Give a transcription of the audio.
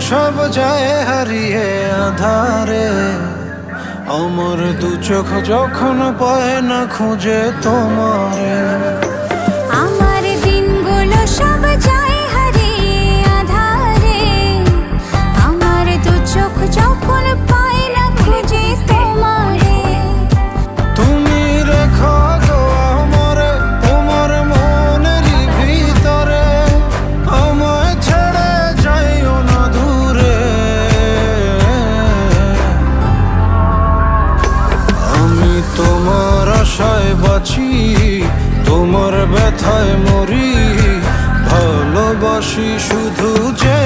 সব যায় হারিয়ে আধারে। আমার দু চোখ যখন পায় না খুঁজে তোমারে। আমার দিনগুলো সব যায় হারিয়ে আঁধারে। আমার দু চোখ যখন পায় না খুঁজে তোমারে। তুমি রেখো গো আমারে তোমার মনেরই ভিতরে, আমায় ছেড়ে যাইও না দূরে। আমি তোমার আশায় বাঁচি, তোমার ব্যথায় মরি, ভালোবাসি শুধু যে